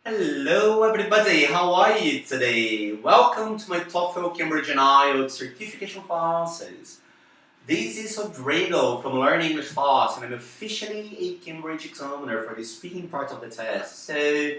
Hello everybody, how are you today? Welcome to my TOEFL, Cambridge and IELTS certification classes. This is Rodrigo from Learn English Fast and I'm officially a Cambridge examiner for the speaking part of the test. So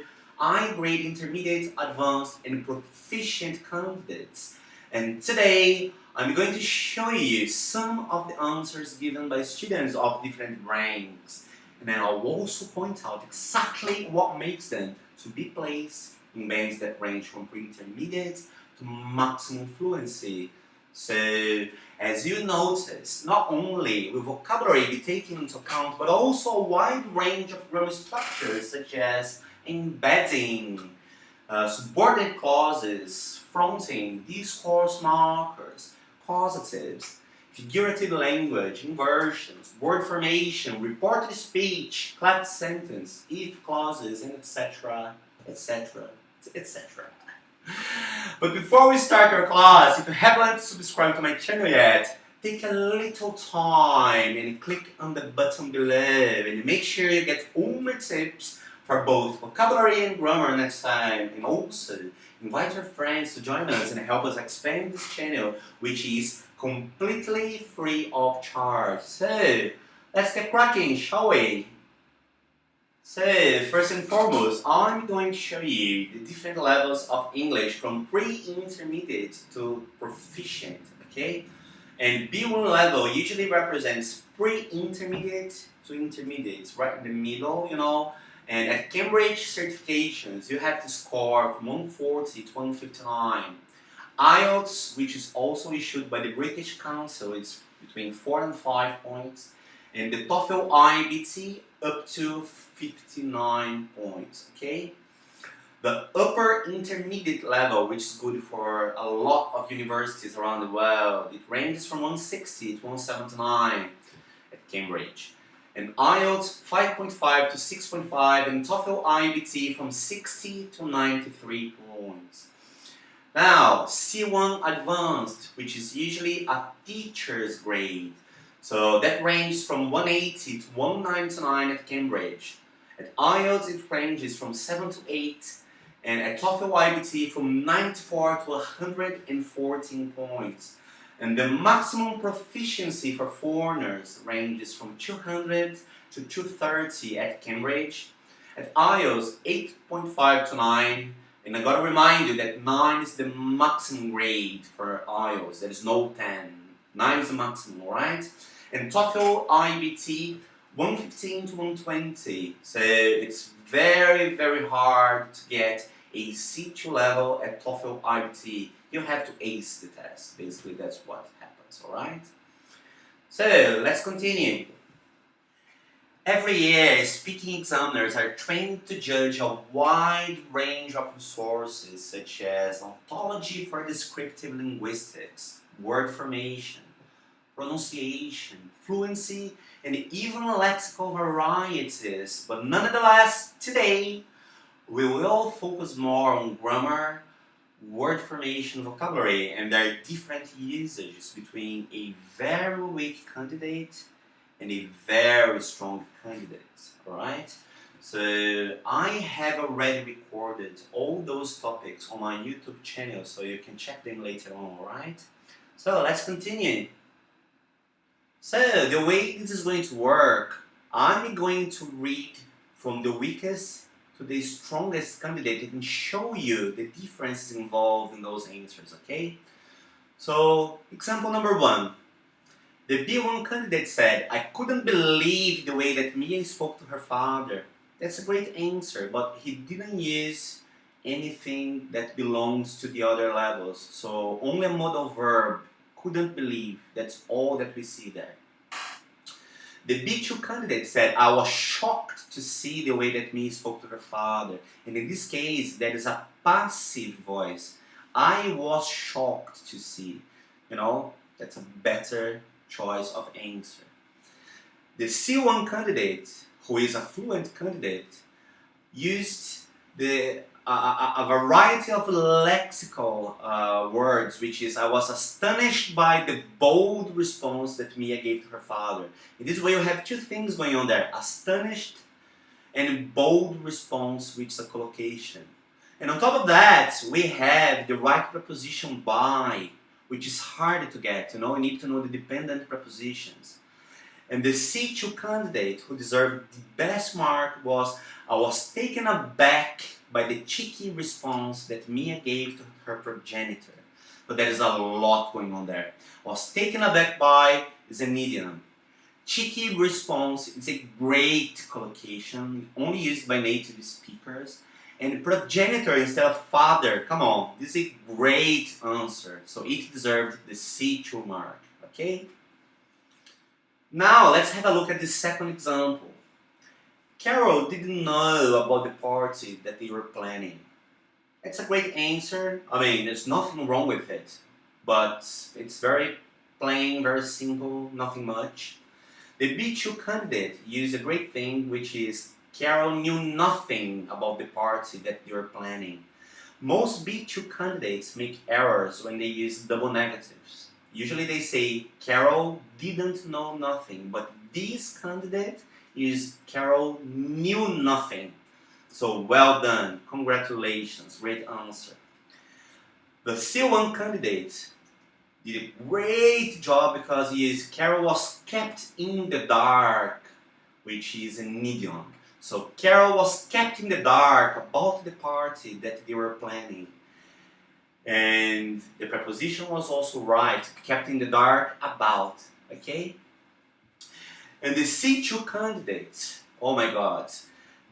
I grade intermediate, advanced and proficient candidates. And today I'm going to show you some of the answers given by students of different ranks. And then I'll also point out exactly what makes them to be placed in bands that range from pre-intermediate to maximum fluency. So, as you notice, not only will vocabulary be taken into account, but also a wide range of grammar structures such as embedding, subordinate clauses, fronting, discourse markers, causatives, figurative language, inversions, word formation, reported speech, collect sentence, if clauses, and etc., etc., etc. But before we start our class, if you haven't subscribed to my channel yet, take a little time and click on the button below and make sure you get all my tips for both vocabulary and grammar next time. And also, invite your friends to join us and help us expand this channel, which is completely free of charge. So, let's get cracking, shall we? So, first and foremost, I'm going to show you the different levels of English from pre-intermediate to proficient, okay? And B1 level usually represents pre-intermediate to intermediate, right in the middle, you know. And at Cambridge certifications, you have to score from 140 to 159. IELTS, which is also issued by the British Council, it's between 4 and 5 points. And the TOEFL IBT up to 59 points, okay? The upper intermediate level, which is good for a lot of universities around the world, it ranges from 160 to 179 at Cambridge. And IELTS 5.5 to 6.5 and TOEFL IBT from 60 to 93 points. Now, C1 Advanced, which is usually a teacher's grade. So that ranges from 180 to 199 at Cambridge. At IELTS it ranges from 7 to 8 and at TOEFL IBT from 94 to 114 points. And the maximum proficiency for foreigners ranges from 200 to 230 at Cambridge. At IELTS, 8.5 to 9. And I gotta remind you that 9 is the maximum grade for IELTS. There is no 10. 9 is the maximum, alright? And TOEFL IBT, 115 to 120. So it's very, very hard to get a C2 level at TOEFL IBT. You have to ace the test. Basically, that's what happens, alright? So, let's continue. Every year, speaking examiners are trained to judge a wide range of resources such as ontology for descriptive linguistics, word formation, pronunciation, fluency, and even lexical varieties. But nonetheless, today, we will focus more on grammar, word formation, vocabulary, and their different usages between a very weak candidate and a very strong candidate, alright? So I have already recorded all those topics on my YouTube channel, so you can check them later on, alright? So let's continue. So the way this is going to work, I'm going to read from the weakest to the strongest candidate and show you the differences involved in those answers, okay? So, example number 1. The B1 candidate said, I couldn't believe the way that Mia spoke to her father. That's a great answer, but he didn't use anything that belongs to the other levels. So, only a modal verb, couldn't believe, that's all that we see there. The B2 candidate said, I was shocked to see the way that Mia spoke to her father. And in this case, there is a passive voice. I was shocked to see. You know, that's a better choice of answer. The C1 candidate, who is a fluent candidate, used a variety of lexical words, which is, I was astonished by the bold response that Mia gave to her father. In this way, you have two things going on there, astonished and bold response, which is a collocation. And on top of that, we have the right preposition by, which is harder to get. You need to know the dependent prepositions. And the C2 candidate who deserved the best mark was, I was taken aback by the cheeky response that Mia gave to her progenitor. But there is a lot going on there. Was taken aback by is an idiom. Cheeky response is a great collocation, only used by native speakers. And progenitor instead of father, come on, this is a great answer. So it deserved the C2 mark, okay? Now let's have a look at the second example. Carol didn't know about the party that they were planning. It's a great answer. I mean, there's nothing wrong with it, but it's very plain, very simple, nothing much. The B2 candidate used a great thing, which is Carol knew nothing about the party that they were planning. Most B2 candidates make errors when they use double negatives. Usually they say, Carol didn't know nothing, but this candidate is Carol knew nothing. So well done, congratulations, great answer. The C1 candidate did a great job because Carol was kept in the dark, which is an idiom. So Carol was kept in the dark about the party that they were planning. And the preposition was also right, kept in the dark about, okay? And the C2 candidate, oh my God,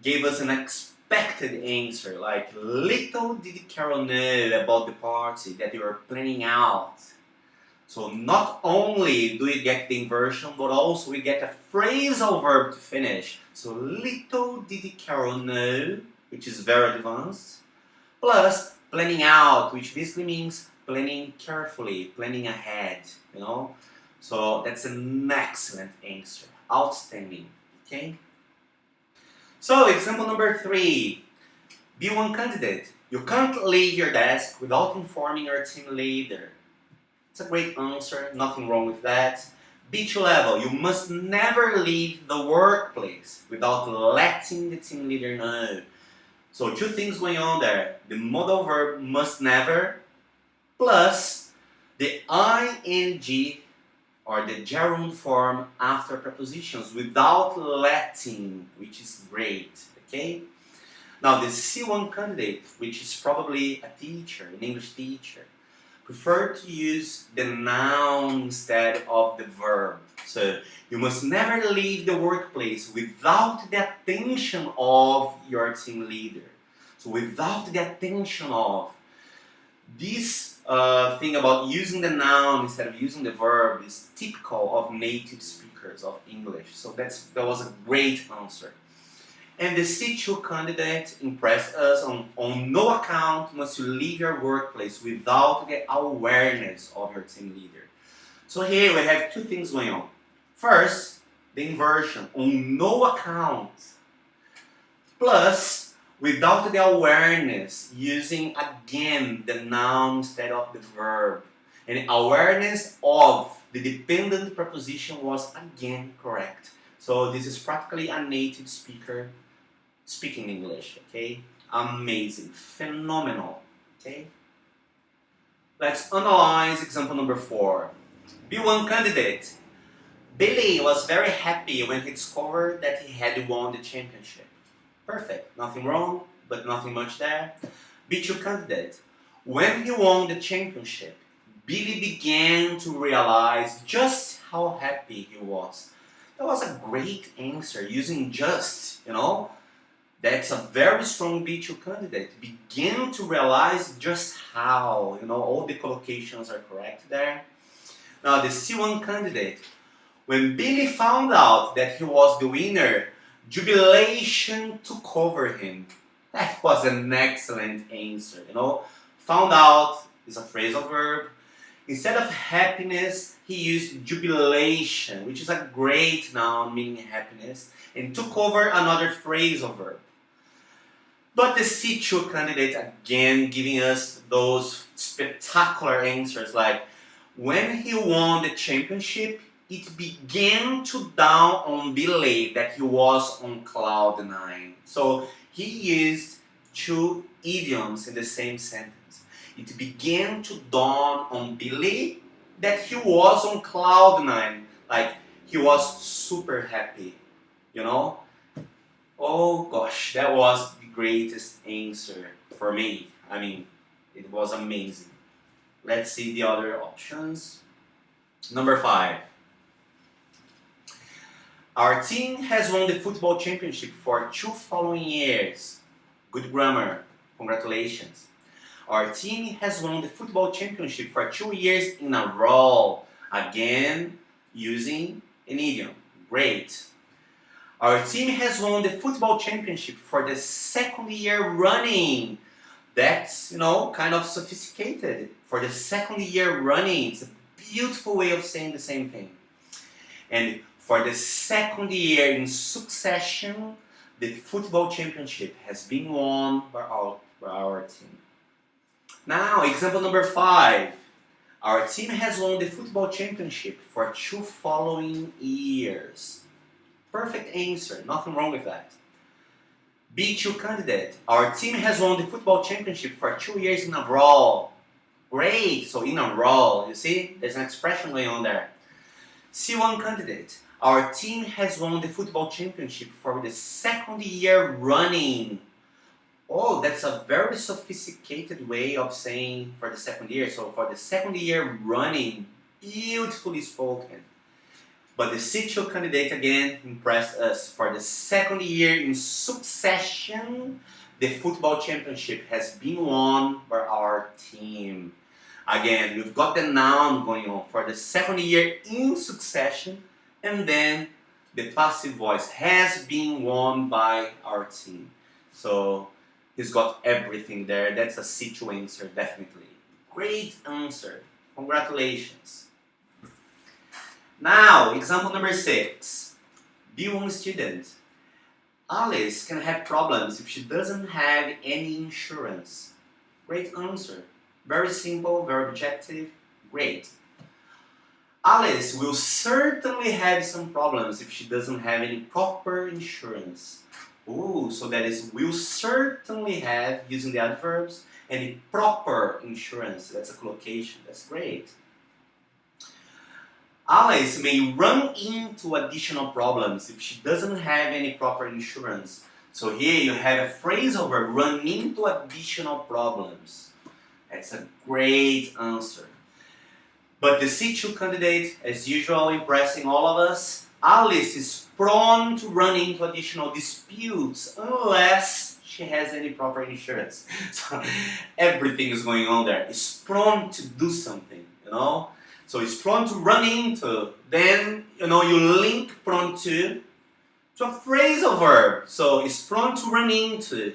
gave us an expected answer, like little did Carol know about the party that they were planning out. So not only do we get the inversion, but also we get a phrasal verb to finish. So little did Carol know, which is very advanced, plus planning out, which basically means planning carefully, planning ahead, So that's an excellent answer. Outstanding, okay? So example number 3. B1 candidate, you can't leave your desk without informing your team leader. It's a great answer, nothing wrong with that. B2 level, you must never leave the workplace without letting the team leader know. So 2 things going on there. The modal verb must never, plus the ing or the gerund form after prepositions without letting, which is great, okay? Now the C1 candidate, which is probably a teacher, an English teacher, prefer to use the noun instead of the verb. So you must never leave the workplace without the attention of your team leader. So without the attention of. This thing about using the noun instead of using the verb is typical of native speakers of English. So that was a great answer. And the C2 candidate impressed us on no account must you leave your workplace without the awareness of your team leader. So here we have 2 things going on. First, the inversion, on no account, plus without the awareness, using again the noun instead of the verb. And awareness of the dependent preposition was again correct. So this is practically a native speaker speaking English, okay? Amazing, phenomenal, okay? Let's analyze example number 4. B1 candidate. Billy was very happy when he discovered that he had won the championship. Perfect, nothing wrong, but nothing much there. B2 candidate. When he won the championship, Billy began to realize just how happy he was. That was a great answer using just, That's a very strong B2 candidate. Begin to realize just how, all the collocations are correct there. Now the C1 candidate. When Billy found out that he was the winner, jubilation took over him. That was an excellent answer, Found out is a phrasal verb. Instead of happiness, he used jubilation, which is a great noun meaning happiness, and took over another phrasal verb. But the C2 candidate again giving us those spectacular answers like, when he won the championship, it began to dawn on Billy that he was on cloud 9. So he used two idioms in the same sentence. It began to dawn on Billy that he was on cloud 9. Like, he was super happy, you know? Oh gosh, that was the greatest answer for me. I mean, it was amazing. Let's see the other options. Number 5. Our team has won the football championship for 2 following years. Good grammar. Congratulations. Our team has won the football championship for 2 years in a row. Again, using an idiom. Great. Our team has won the football championship for the 2nd year running. That's, kind of sophisticated. For the 2nd year running, it's a beautiful way of saying the same thing. And for the 2nd year in succession, the football championship has been won by our team. Now, example number 5. Our team has won the football championship for 2 following years. Perfect answer, nothing wrong with that. B2 candidate. Our team has won the football championship for 2 years in a row. Great, so in a row, you see? There's an expression going on there. C1 candidate. Our team has won the football championship for the 2nd year running. Oh, that's a very sophisticated way of saying for the 2nd year. So for the 2nd year running, beautifully spoken. But the C2 candidate again impressed us. For the 2nd year in succession, the football championship has been won by our team. Again, we've got the noun going on for the 2nd year in succession, and then the passive voice has been won by our team. So he's got everything there. That's a C2 answer, definitely. Great answer. Congratulations. Now, example number 6. B1 student. Alice can have problems if she doesn't have any insurance. Great answer. Very simple, very objective. Great. Alice will certainly have some problems if she doesn't have any proper insurance. Ooh, so that is will certainly have, using the adverbs, any proper insurance. That's a collocation. That's great. Alice may run into additional problems if she doesn't have any proper insurance. So here you have a phrasal verb, run into additional problems. That's a great answer. But the C2 candidate, as usual, impressing all of us, Alice is prone to run into additional disputes unless she has any proper insurance. So everything is going on there. It's prone to do something, So it's prone to run into. Then, you link prone to a phrasal verb. So it's prone to run into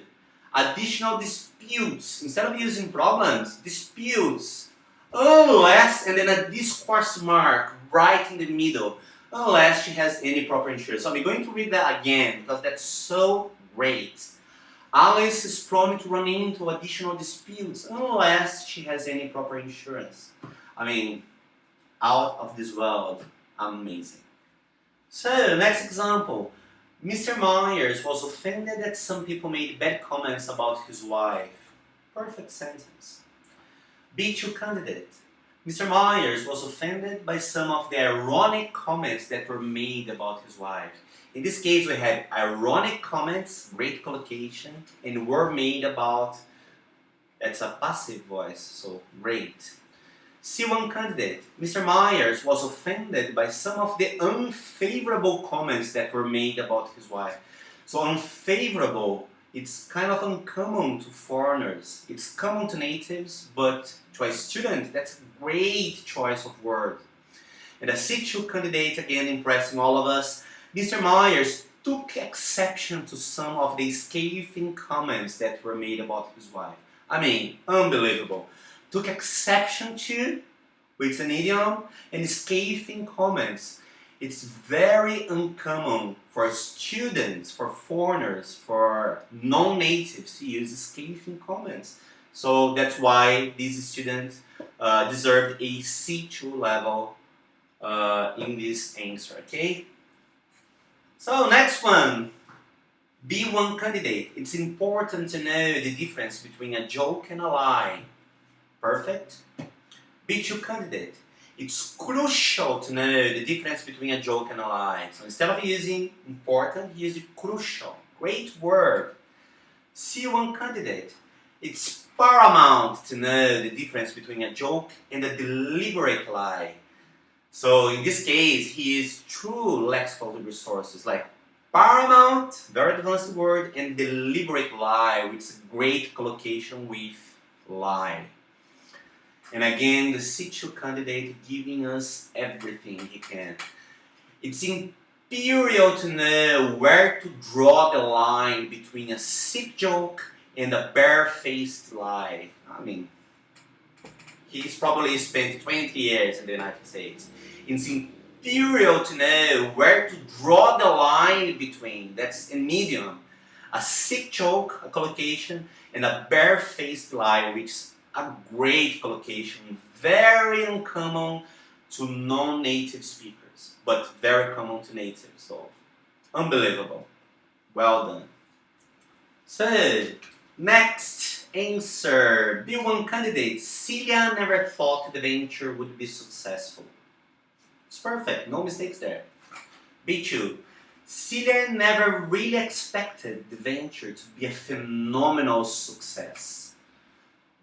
additional disputes. Instead of using problems, disputes. Unless, and then a discourse mark right in the middle. Unless she has any proper insurance. So I'm going to read that again because that's so great. Alice is prone to run into additional disputes unless she has any proper insurance. I mean, out of this world. Amazing. So, next example. Mr. Myers was offended that some people made bad comments about his wife. Perfect sentence. B2 candidate. Mr. Myers was offended by some of the ironic comments that were made about his wife. In this case, we had ironic comments, great collocation, and were made about. That's a passive voice, so great. C1 candidate. Mr. Myers was offended by some of the unfavorable comments that were made about his wife. So unfavorable, it's kind of uncommon to foreigners. It's common to natives, but to a student, that's a great choice of word. And a C2 candidate, again impressing all of us, Mr. Myers took exception to some of the scathing comments that were made about his wife. I mean, unbelievable. Took exception to, with an idiom, and scathing comments. It's very uncommon for students, for foreigners, for non-natives to use scathing comments. So that's why these students deserved a C2 level in this answer, okay? So next one, B1 candidate. It's important to know the difference between a joke and a lie. Perfect. B2 candidate. It's crucial to know the difference between a joke and a lie. So instead of using important, use crucial. Great word. C1 candidate. It's paramount to know the difference between a joke and a deliberate lie. So in this case, he is true lexical resources like paramount, very advanced word, and deliberate lie, which is a great collocation with lie. And again, the C2 candidate giving us everything he can. It's imperial to know where to draw the line between a sick joke and a barefaced lie. I mean, he's probably spent 20 years in the United States. It's imperial to know where to draw the line between, that's a medium, a sick joke, a collocation, and a barefaced lie, which is a great collocation, very uncommon to non-native speakers, but very common to natives. So, unbelievable. Well done. So, next answer. B1 candidate. Celia never thought the venture would be successful. It's perfect, no mistakes there. B2. Celia never really expected the venture to be a phenomenal success.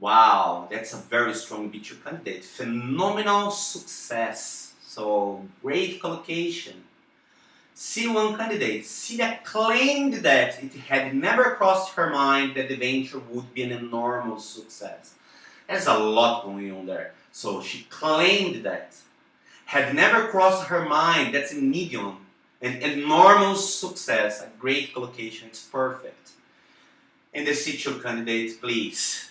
Wow, that's a very strong B2 candidate. Phenomenal success. So, great collocation. C1 candidate. Celia claimed that it had never crossed her mind that the venture would be an enormous success. There's a lot going on there. So, she claimed that. Had never crossed her mind, that's an idiom. An enormous success, a great collocation, it's perfect. And the C2 candidate, please.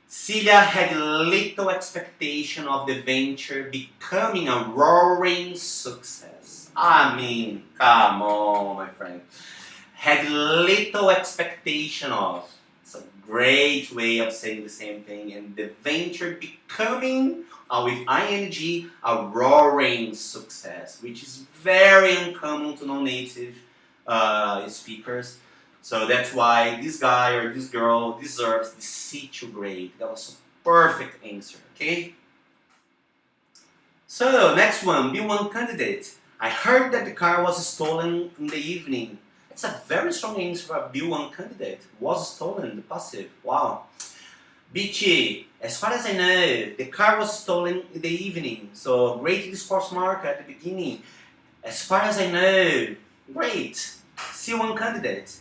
Celia had little expectation of the venture becoming a roaring success. I mean, come on, my friend. Had little expectation of. It's a great way of saying the same thing. And the venture becoming, with ing, a roaring success, which is very uncommon to non-native speakers. So that's why this guy or this girl deserves the C2 grade. That was a perfect answer, okay? So, next one, B1 candidate. I heard that the car was stolen in the evening. That's a very strong answer for a B1 candidate. Was stolen, the passive, wow. B2, as far as I know, the car was stolen in the evening. So, great discourse mark at the beginning. As far as I know, great. C1 candidate.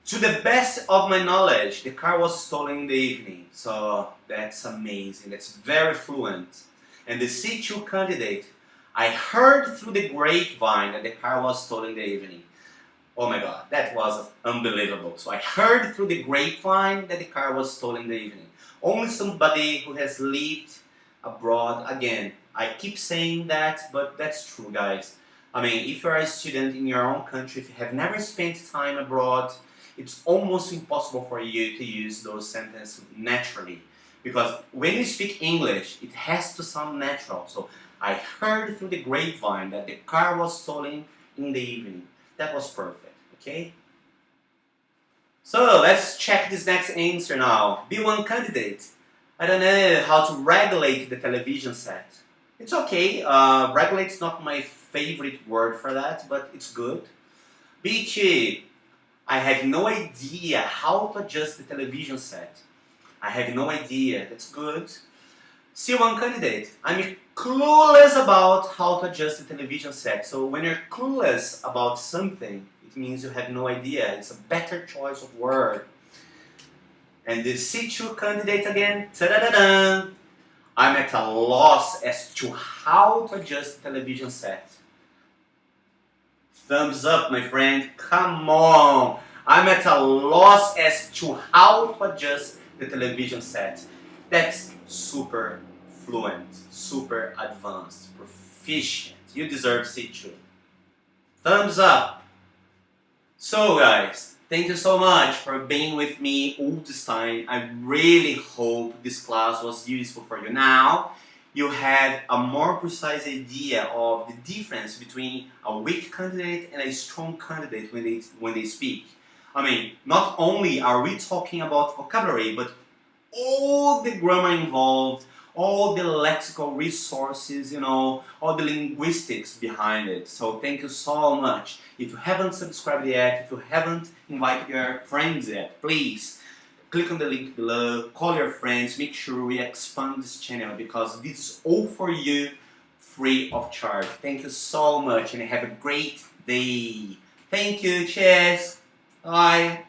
To the best of my knowledge, the car was stolen in the evening. So that's amazing. That's very fluent. And the C2 candidate, I heard through the grapevine that the car was stolen in the evening. Oh my God, that was unbelievable. So I heard through the grapevine that the car was stolen in the evening. Only somebody who has lived abroad, again, I keep saying that, but that's true, guys. I mean, if you're a student in your own country, if you have never spent time abroad, it's almost impossible for you to use those sentences naturally. Because when you speak English, it has to sound natural. So, I heard through the grapevine that the car was stolen in the evening. That was perfect, okay? So, let's check this next answer now. B1 candidate. I don't know how to regulate the television set. It's okay. Regulate is not my favorite word for that, but it's good. B2. I have no idea how to adjust the television set. I have no idea. That's good. C1 candidate. I'm clueless about how to adjust the television set. So when you're clueless about something, it means you have no idea. It's a better choice of word. And the C2 candidate again. Ta-da-da-da! I'm at a loss as to how to adjust the television set. Thumbs up, my friend. Come on. I'm at a loss as to how to adjust the television set. That's super fluent, super advanced, proficient. You deserve C2. Thumbs up. So guys, thank you so much for being with me all this time. I really hope this class was useful for you. Now, you had a more precise idea of the difference between a weak candidate and a strong candidate when they speak. I mean, not only are we talking about vocabulary, but all the grammar involved, all the lexical resources, you know, all the linguistics behind it. So thank you so much. If you haven't subscribed yet, if you haven't invited your friends yet, please click on the link below, call your friends, make sure we expand this channel because this is all for you, free of charge. Thank you so much and have a great day. Thank you, cheers, bye.